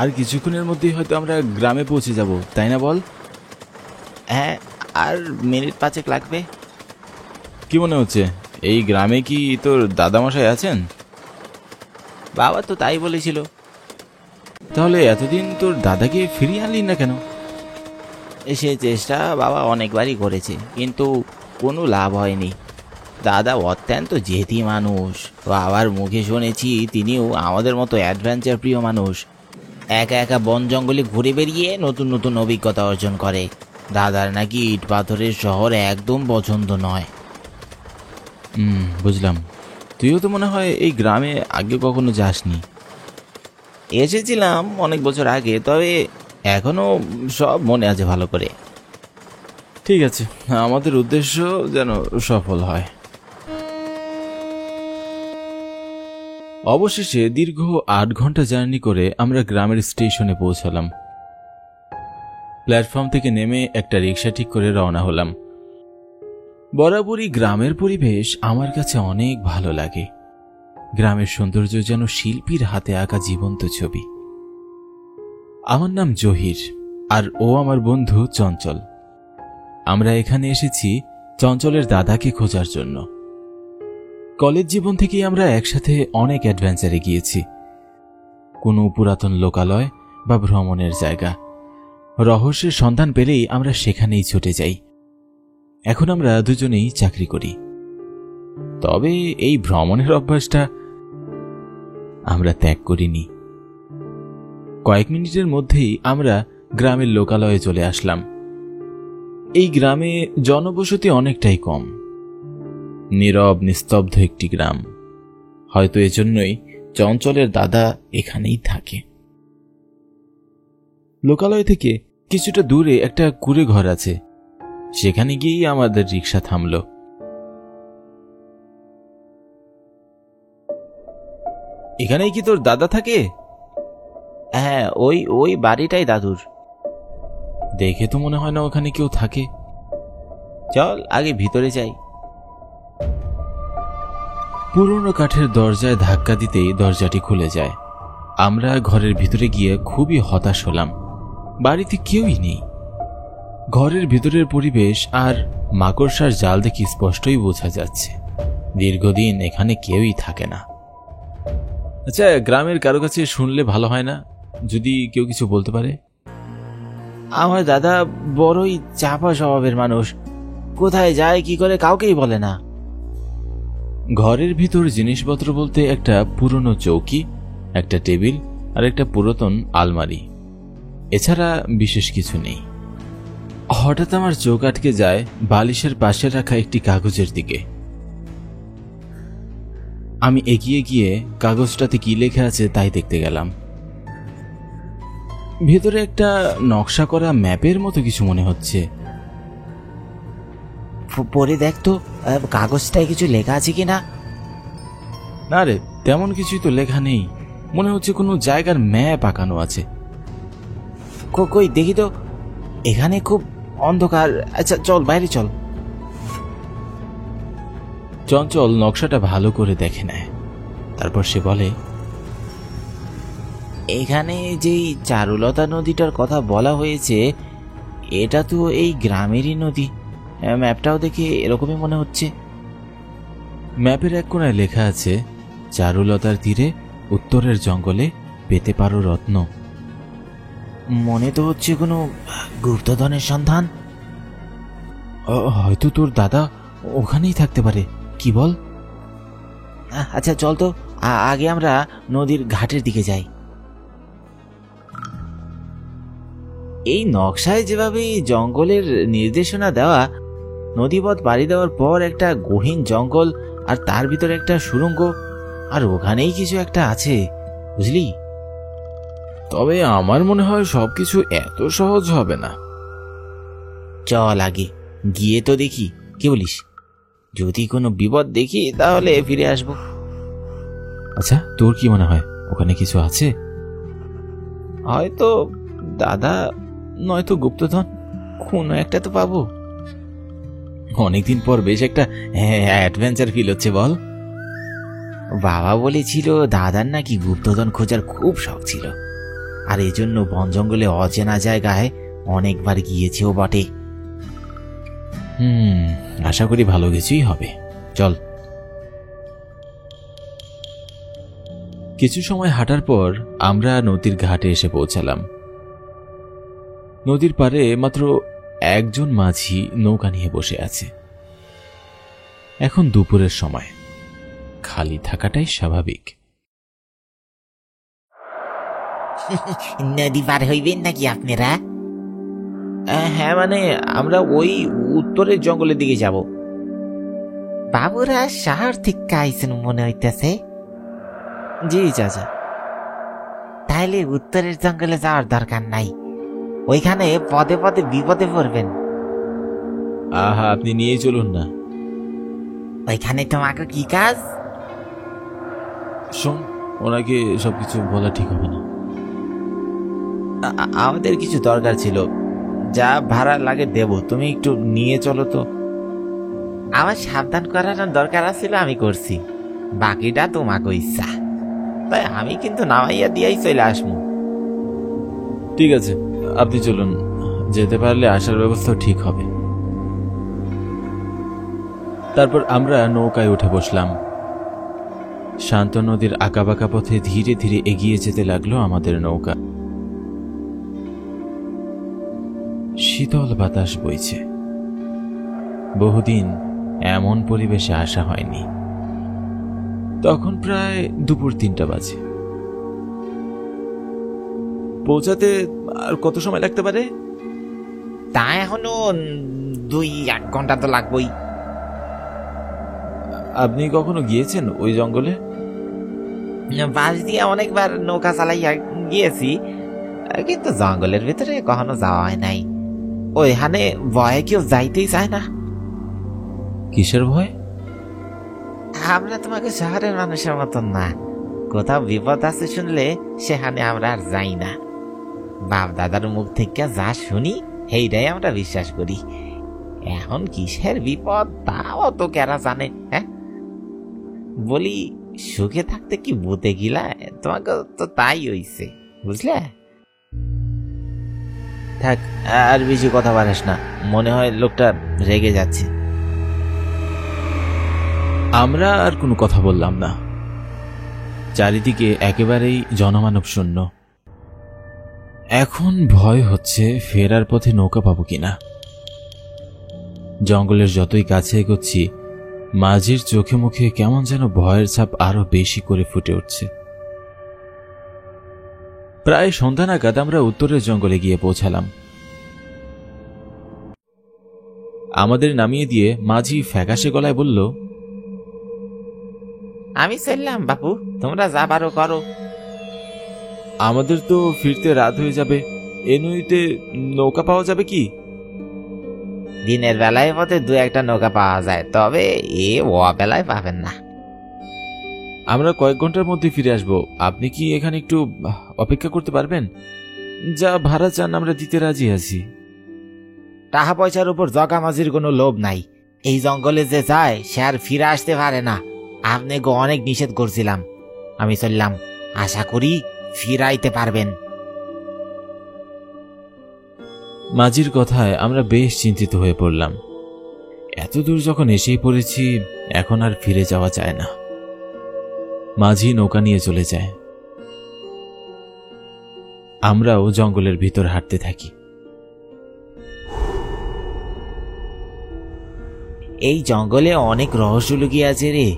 আর কিছুক্ষণের মধ্যেই হয়তো আমরা গ্রামে পৌঁছে যাব, তাই না বল? হ্যাঁ, আর মিনিট 5 লাগবে। কি মনে হচ্ছে, এই গ্রামে কি তোর দাদামশাই আছেন? বাবা তো তাই বলেছিল। তাহলে এতদিন তোর দাদাকে ফিরিয়ে আনলি না কেন? সে চেষ্টা বাবা অনেকবারই করেছে, কিন্তু কোনো লাভ হয়নি। দাদা অত্যন্ত জেদি মানুষ। বাবার মুখে শুনেছি তিনিও আমাদের মতো অ্যাডভেঞ্চার প্রিয় মানুষ। একা একা বন জঙ্গলে ঘুরে বেরিয়ে নতুন নতুন অভিজ্ঞতা অর্জন করে। দাদার নাকি ইট পাথরের শহর একদম পছন্দ নয়। বুঝলাম। তুইও তো মনে হয় এই গ্রামে আগে কখনো যাসনি। এসেছিলাম অনেক বছর আগে, তবে এখনো সব মনে আছে ভালো করে। ঠিক আছে, আমাদের উদ্দেশ্য যেন সফল হয়। অবশেষে দীর্ঘ 8 ঘন্টা জার্নি করে আমরা গ্রামের স্টেশনে পৌঁছালাম। প্ল্যাটফর্ম থেকে নেমে একটা রিক্সা ঠিক করে রওনা হলাম। বরাবরই গ্রামের পরিবেশ আমার কাছে অনেক ভালো লাগে। গ্রামের সৌন্দর্য যেন শিল্পীর হাতে আঁকা জীবন্ত ছবি। আমার নাম জহির, আর ও আমার বন্ধু চঞ্চল। আমরা এখানে এসেছি চঞ্চলের দাদাকে খোঁজার জন্য। কলেজ জীবন থেকেই আমরা একসাথে অনেক অ্যাডভেঞ্চারে গিয়েছি। কোনো পুরাতন লোকালয় বা ভ্রমণের জায়গা, রহস্যের সন্ধান পেলেই আমরা সেখানেই ছুটে যাই। এখন আমরা দুজনেই চাকরি করি, তবে এই ভ্রমণের অভ্যাসটা আমরা ত্যাগ করিনি। কয়েক মিনিটের মধ্যেই আমরা গ্রামের লোকালয়ে চলে আসলাম। এই গ্রামে জনবসতি অনেকটাই কম, নীরব নিস্তব্ধ একটি গ্রাম। হয়তো এজন্যই চঞ্চলের দাদা এখানেই থাকে। লোকালয় থেকে কিছুটা দূরে একটা কুঁড়ে ঘর আছে, সেখানে গিয়েই আমাদের রিক্সা থামল। এখানেই কি তোর দাদা থাকে? হ্যাঁ, ওই বাড়িটাই দাদুর। দেখে তো মনে হয় না ওখানে কেউ থাকে। চল আগে ভিতরে যাই। পুরনো কাঠের দরজায় ধাক্কা দিতেই দরজাটি খুলে যায়। আমরা ঘরের ভিতরে গিয়ে খুবই হতাশ হলাম। বাড়িতে কেউই নেই। ঘরের ভিতরের পরিবেশ আর মাকড়সার জাল দেখে স্পষ্টই বোঝা যাচ্ছে দীর্ঘদিন এখানে কেউই থাকে না। আচ্ছা, গ্রামের কারো কাছে শুনলে ভালো হয় না, যদি কেউ কিছু বলতে পারে? আমার দাদা বড়ই চাপা স্বভাবের মানুষ, কোথায় যায় কি করে কাউকেই বলে না। ঘরের ভিতর জিনিসপত্র বলতে একটা পুরনো চৌকি, একটা টেবিল আর একটা পুরাতন আলমারি, এছাড়া বিশেষ কিছু নেই। হঠাৎ আমার চোখ আটকে যায় বালিশের পাশে রাখা একটি কাগজের দিকে। আমি এগিয়ে গিয়ে কাগজটাতে কি লেখা আছে তাই দেখতে গেলাম। ভেতরে একটা নকশা করা ম্যাপের মতো কিছু মনে হচ্ছে। পরে দেখ তো কাগজটায় কিছু লেখা আছে কিনা। না রে, তেমন কিছুই তো লেখা নেই। মনে হচ্ছে কোনো জায়গার ম্যাপ আঁকানো আছে। কই দেখি তো, এখানে খুব অন্ধকার। আচ্ছা চল বাইরে চল। চঞ্চল নকশাটা ভালো করে দেখে নেয়, তারপর সে বলে, এখানে যেই চারুলতা নদীটার কথা বলা হয়েছে, এটা তো এই গ্রামেরই নদী। ম্যাপটাও দেখে এরকমই মনে হচ্ছে। ম্যাপের এক কোণায় লেখা আছে, চারুলতার তীরে উত্তরের জঙ্গলে পেতে পারো রত্ন। মনে তো হচ্ছে কোনো গুপ্তধনের সন্ধান। হয়তো তোর দাদা ওখানেই থাকতে পারে, কি বল? আচ্ছা চল তো, আগে আমরা নদীর ঘাটের দিকে যাই। এই নকশায় যেভাবে জঙ্গলের নির্দেশনা দেওয়া, নদীপথ পাড়ি দেওয়ার পর একটা গহীন জঙ্গল, আর তার ভিতরে একটা সুড়ঙ্গ, আর ওখানেই কিছু একটা আছে, বুঝলি? তবে আমার মনে হয় সবকিছু এত সহজ হবে না। চল আগে গিয়ে তো দেখি, কি বলিস? যদি কোনো বিপদ দেখি তাহলে ফিরে আসব। আচ্ছা, তোর কি মনে হয় ওখানে কিছু আছে? হয়তো দাদা, নয়তো গুপ্তধন, কোনো একটা তো পাবো। অনেকদিন পর বেশ একটা অ্যাডভেঞ্চার ফিল হচ্ছে, বল? বাবা বলেছিল দাদার নাকি গুপ্তধন খোঁজার খুব শখ ছিল। আর এজন্য বন জঙ্গলে অচেনা জায়গায় অনেকবার গিয়েছেও বটে। আশা করি ভালো কিছুই হবে। চল। কিছু সময় হাঁটার পর আমরা নদীর ঘাটে এসে পৌঁছালাম। নদীর পাড়ে মাত্র একজন মাঝি নৌকা নিয়ে বসে আছে। এখন দুপুরের সময়, খালি থাকাটাই স্বাভাবিক। নদী পার হইবেন নাকি আপনারা? হ্যাঁ, মানে আমরা ওই উত্তরের জঙ্গলের দিকে যাব। বাবুরা শহর থেকে আইছেন মনে হইতেছে। জি চাচা। তাইলে উত্তরের জঙ্গলে যাওয়ার দরকার নাই, ওইখানে পদে পদে বিপদে পড়বেন। আহা, আপনি নিয়ে চলুন না। ওইখানে তোমাকে কি কাজ? শোন, ওনাকে সবকিছু বলা ঠিক হবে না। আমাদের কিছু দরকার ছিল, যা ভাড়া লাগে দেব, তুমি একটু নিয়ে চলো তো। আমার সাবধান করানোর দরকার ছিল, আমি করছি, বাকিটা তোমাকে ইচ্ছা। তাই আমি কিন্তু নামাইয়া দিয়াই চলে আসবো। ঠিক আছে, আপনি চলুন, যেতে পারলে আসার ব্যবস্থা ঠিক হবে। তারপর আমরা নৌকায় উঠে বসলাম। শান্ত নদীর আঁকাবাঁকা পথে ধীরে ধীরে এগিয়ে যেতে লাগলো আমাদের নৌকা। শীতল বাতাস বইছে। বহুদিন এমন পরিবেশে আসা হয়নি। তখন প্রায় দুপুর 3টা বাজে। পৌঁছাতে আর কত সময় লাগতে পারে? তা এখনো 2-1 ঘন্টা তো লাগবেই। আপনি কখনো গিয়েছেন ওই জঙ্গলে? বাস দিয়ে অনেকবার নৌকা চালাইয়া গিয়েছি, কিন্তু জঙ্গলের ভিতরে কখনো যাওয়া হয় নাই। ওইখানে ভয়ে কেউ যাইতেই চায় না। কিসের ভয়? আমরা তোমাকে শহরের মানুষের মতন না, কোথাও বিপদ আছে শুনলে সেখানে আমরা আর যাই না। বাপ দাদার মুখ থেকে যা শুনি সেইটাই আমরা বিশ্বাস করি। এখন কিসের বিপদ তাও তো কেরা জানে। হ্যাঁ, বলি সুখে থাকতে কি বুতে গিলা? তোমাকে তো তাই হইছে, বুঝলে? থাক, আর বেশি কথা বাড়াস না, মনে হয় লোকটা রেগে যাচ্ছে। আমরা আর কোনো কথা বললাম না। চারিদিকে একেবারেই জনমানব শূন্য। এখন ভয় হচ্ছে ফেরার পথে নৌকা পাবো কিনা। জঙ্গলের যতই কাছে এগোচ্ছি, মাঝির চোখে মুখে কেমন যেন ভয়ের ছাপ আরো বেশি করে ফুটে উঠছে। প্রায় সন্ধ্যা নাগাদ আমরা উত্তরের জঙ্গলে গিয়ে পৌঁছালাম। আমাদের নামিয়ে দিয়ে মাঝি ফ্যাকাশে গলায় বলল, আমি চললাম বাপু, তোমরা যা পারো করো। আমাদের তো ফিরতে রাত হয়ে যাবে, এ নদীতে নৌকা পাওয়া যাবে কি? দিনের বেলায় পথে 2-1টা নৌকা পাওয়া যায়, তবে এ অবেলায় পাবেন না। আমরা কয়েক ঘন্টার মধ্যে ফিরে আসব। আপনি কি এখানে একটু অপেক্ষা করতে পারবেন? যা ভাড়া চান আমরা দিতে রাজি আছি। টাকা পয়সার উপর জগামাজির কোনো লোভ নাই। এই জঙ্গলে যে যায় সে আর ফিরে আসতে পারে না। আপনি অনেক নিষেধ করছিলাম, আমি চললাম, আশা করি ফিরাইতে পারবেন। মাঝির কথায় আমরা বেশ চিন্তিত হয়ে পড়লাম। এত দূর যখন এসেই পড়েছি, এখন আর ফিরে যাওয়া যায় না। মাঝি নৌকা নিয়ে চলে যায়। আমরাও জঙ্গলের ভিতর হাঁটতে থাকি। এই জঙ্গলে অনেক রহস্য লুকিয়ে আছে রে।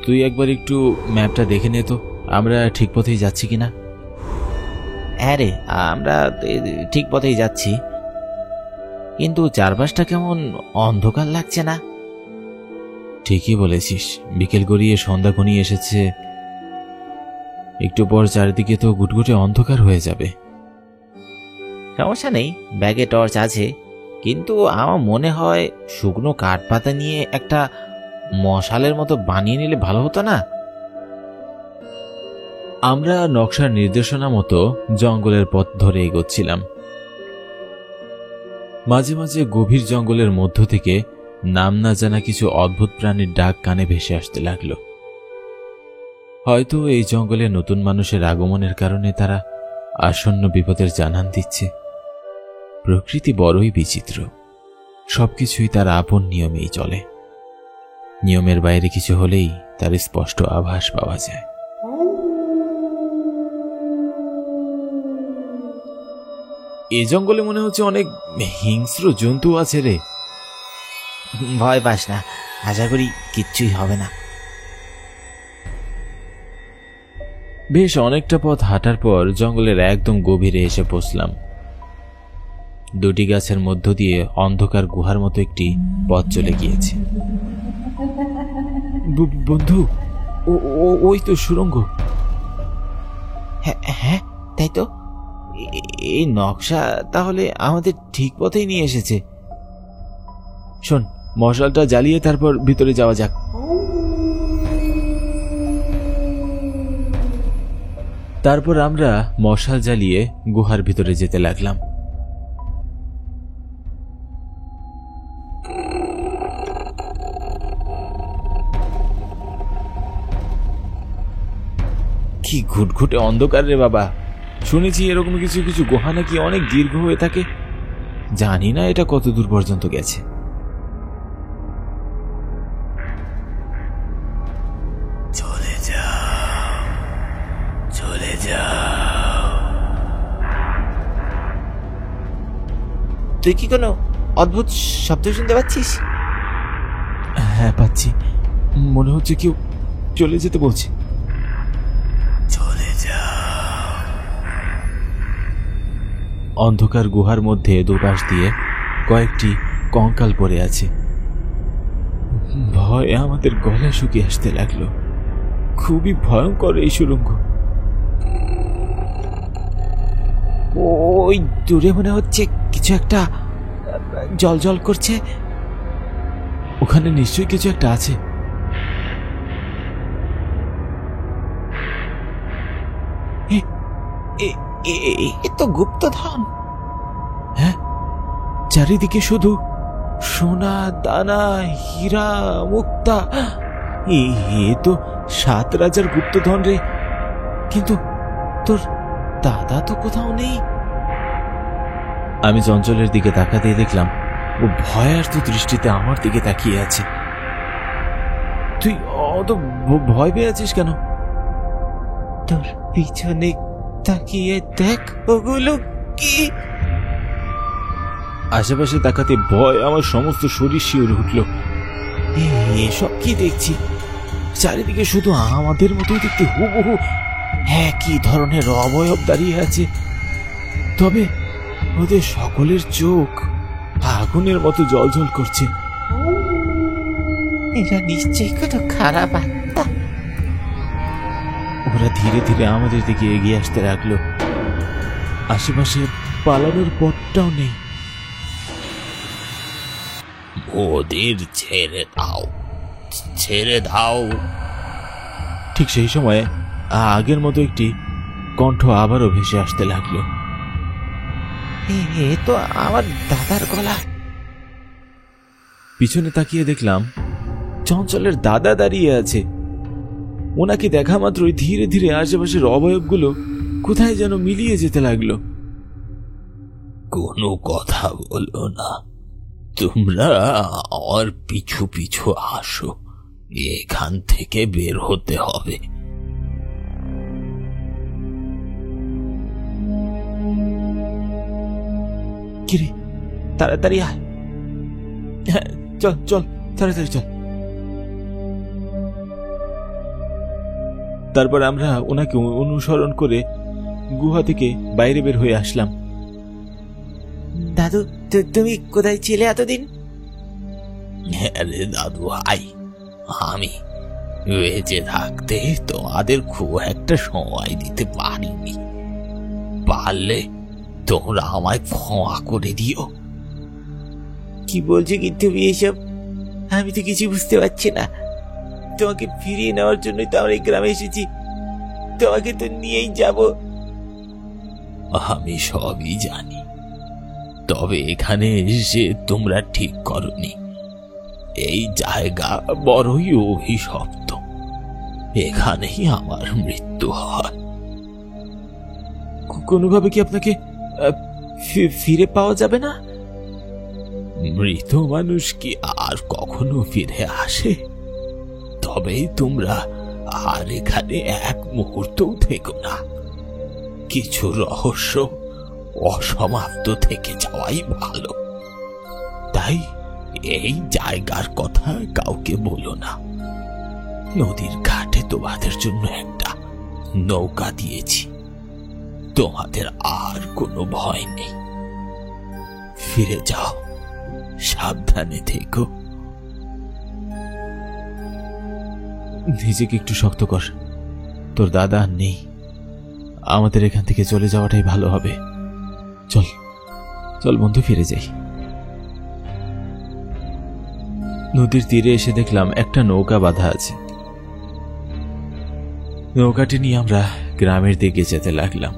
তুই একবার একটু ম্যাপটা দেখে নে তো, আমরা ঠিক পথেই যাচ্ছি কিনা। হ্যাঁ রে, আমরা ঠিক পথেই যাচ্ছি, কিন্তু চারপাশটা কেমন অন্ধকার লাগছে না? ঠিকই বলেছিস, বিকেল গড়িয়ে সন্ধ্যা ঘনিয়ে এসেছে। একটু পর চারিদিকে তো গুটগুটে অন্ধকার হয়ে যাবে। সমস্যা নেই, ব্যাগে টর্চ আছে, কিন্তু আমার মনে হয় শুকনো কাঠ পাতা নিয়ে একটা মশালের মতো বানিয়ে নিলে ভালো হতো না? আমরা নকশার নির্দেশনা মতো জঙ্গলের পথ ধরে এগোচ্ছিলাম। মাঝে মাঝে গভীর জঙ্গলের মধ্য থেকে নাম না জানা কিছু অদ্ভুত প্রাণীর ডাক কানে ভেসে আসতে লাগলো। হয়তো এই জঙ্গলে নতুন মানুষের আগমনের কারণে তারা আসন্ন বিপদের জানান দিচ্ছে। প্রকৃতি বড়ই বিচিত্র, সবকিছুই তার আপন নিয়মেই চলে। নিয়মের বাইরে কিছু হলেই তার স্পষ্ট আভাস পাওয়া যায়। এই জঙ্গলে মনে হচ্ছে অনেক হিংস্র জন্তু আছে রে। ভয় পাস না, আশা করি কিচ্ছুই হবে না। বেশ অনেকটা পথ হাঁটার পর জঙ্গলের একদম গভীরে এসে পৌঁছলাম। দুটি গাছের মধ্য দিয়ে অন্ধকার গুহার মতো একটি পথ চলে গিয়েছে। বন্ধু, ওই তো সুড়ঙ্গ। হ্যাঁ, তাই তো। এই নকশা তাহলে আমাদের ঠিক পথেই নিয়ে এসেছে। শোন, মশালটা জ্বালিয়ে তারপর ভিতরে যাওয়া যাক। তারপর আমরা মশাল জ্বালিয়ে গুহার ভিতরে যেতে লাগলাম। কি ঘুটঘুটে অন্ধকার রে বাবা। শুনেছি এরকম কিছু কিছু গুহা নাকি অনেক দীর্ঘ হয়ে থাকে। জানি না এটা কত দূর পর্যন্ত গেছে। চলে যাও, চলে যাও। তুই কি কোনো অদ্ভুত শব্দ শুনতে পাচ্ছিস? হ্যাঁ, পাচ্ছি। মনে হচ্ছে কেউ চলে যেতে বলছে। চলে যাও। অন্ধকার গুহার মধ্যে দুপাশ দিয়ে কয়েকটি কঙ্কাল পড়ে আছে। ভয়ে আমাদের গলা শুকিয়ে আসতে লাগলো। খুবই ভয়ঙ্কর এই সুড়ঙ্গ। ওই দূরে মনে হচ্ছে কিছু একটা জল জল করছে। ওখানে নিশ্চয়ই কিছু একটা আছে। এ তো গুপ্তধন। হ্যাঁ, চারিদিকে শুধু সোনা দানা, হীরা, মুক্তা। এ তো 7 রাজার গুপ্তধন রে। কিন্তু তোর দাদা তো কোথাও নেই। আমি চঞ্চলের দিকে তাকাতেই দেখলাম ও ভয়ার্ত দৃষ্টিতে আমার দিকে তাকিয়ে আছে। তুই অত ভয় পেয়ে আছিস কেন? তোর পিছনে তাকিয়ে দেখ, ওগুলো কি? আশেপাশে তাকাতে ভয় আমার সমস্ত শরীর শিউরে উঠল। এসব কি দেখছি? চারিদিকে শুধু আমাদের মতোই দেখতে হুবহু একই ধরনের অবয়ব দাঁড়িয়ে আছে। তবে ওদের সকলের চোখ আগুনের মতো জ্বলজ্বল করছে। এরা নিশ্চয়ই কত খারাপ আত্মা। ওরা ধীরে ধীরে আমাদের দিকে এগিয়ে আসতে লাগলো। আশেপাশে পালানোর পথটাও নেই। ওদের ছেড়ে দাও, ছেড়ে দাও। ঠিক সেই সময় আগের মতো একটি কণ্ঠ আবারও ভেসে আসতে লাগলো। এ তো আমার দাদার গলা। পিছনে তাকিয়ে দেখলাম চঞ্চলের দাদা দাঁড়িয়ে আছে। ওনাকে দেখা মাত্রই ধীরে ধীরে আশেপাশের অবয়বগুলো কোথায় যেন মিলিয়ে যেতে লাগলো। কোনো কথা বলো না, তোমরা আমার পিছু পিছু আসো, এখান থেকে বের হতে হবে। কিরে, তাড়াতাড়ি আয়। হ্যাঁ, চল চল, তাড়াতাড়ি চল। তারপর আমরা ওনাকে অনুসরণ করে গুহা থেকে বাইরে বের হয়ে আসলাম। দাদু, তুমি কোথায় ছিলে এতদিন? আরে দাদু ভাই, আমি বেঁচে থাকতে তোমাদের খুব একটা সময় দিতে পারিনি। পারলে তোমরা আমায় ক্ষমা করে দিও। কি বলছো কি তুমি এসব? আমি তো কিছু বুঝতে পারছি না। তোমাকে ফিরিয়ে নেওয়ার জন্যই তো আমরা এই গ্রামে এসেছি। তোমাকে তো নিয়েই যাব। আমি সবই জানি, তবে এখানে এসে তোমরা ঠিক করনি। এই জায়গা বড়ই অভিশপ্ত, এখানেই আমার মৃত্যু হয়। কোনোভাবে কি আপনাকে ফিরে পাওয়া যাবে না? মৃত মানুষ কি আর কখনো ফিরে আসে? তবেই তোমরা আর এখানে এক মুহূর্তও থেকো না। কিছু রহস্য অসমাপ্ত থেকে যাওয়াই ভালো। তাই এই জায়গার কথা কাউকে বলো না। নদীর ঘাটে তোমাদের জন্য একটা নৌকা দিয়েছি। তোমাদের আর কোনো ভয় নেই। ফিরে যাও, সাবধানে থেকো। নিজেকে একটু শক্ত কর। তোর দাদা আর নেই। আমাদের এখান থেকে চলে যাওয়াটাই ভালো হবে। চল চল বন্ধু, ফিরে যাই। নদীর তীরে এসে দেখলাম একটা নৌকা বাঁধা আছে। নৌকাটি নিয়ে আমরা গ্রামের দিকে যেতে লাগলাম।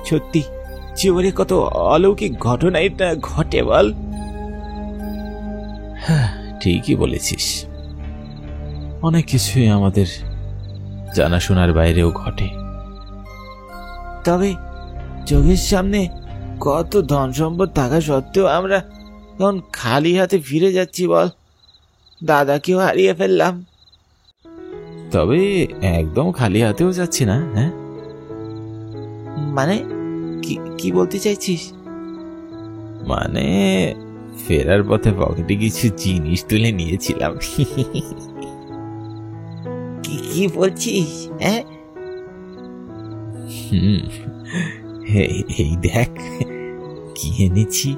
সত্যি জীবনে কত অলৌকিক ঘটনা এটা ঘটে বল। হ্যাঁ, ঠিকই বলেছিস। অনেক কিছুই আমাদের জানাশোনার বাইরেও ঘটে। তবে চোখের সামনে কত ধন সম্পদ থাকা সত্ত্বেও আমরা তখন খালি হাতে ফিরে যাচ্ছি বল। দাদাকেও হারিয়ে ফেললাম। তবে একদম খালি হাতেও যাচ্ছি না। হ্যাঁ, মানে কি বলতে চাইছিস? মানে ফেরার পথে পকেটে কিছু জিনিস তুলে নিয়েছিলাম। কি বলছিস? হ্যাঁ, এই দেখ কি এনেছি।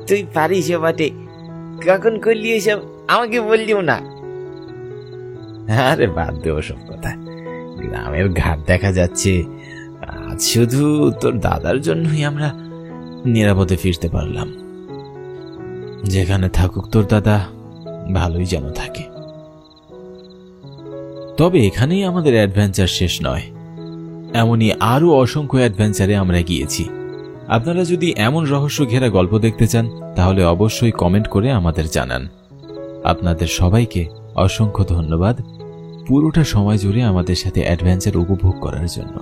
তুই পারিস বটে। কখন করলি এসব? আমাকে বললিও না। আরে বাদ দে ওসব কথা। গ্রামের ঘাট দেখা যাচ্ছে। আজ শুধু তোর দাদার জন্যই আমরা নিরাপদে ফিরতে পারলাম। যেখানে থাকুক তোর দাদা, ভালোই যেন থাকে। তবে এখানেই আমাদের অ্যাডভেঞ্চার শেষ নয়। এমনই আরো অসংখ্য অ্যাডভেঞ্চারে আমরা গিয়েছি। আপনারা যদি এমন রহস্য ঘেরা গল্প দেখতে চান, তাহলে অবশ্যই কমেন্ট করে আমাদের জানান। আপনাদের সবাইকে অসংখ্য ধন্যবাদ পুরোটা সময় জুড়ে আমাদের সাথে অ্যাডভেঞ্চার উপভোগ করার জন্য।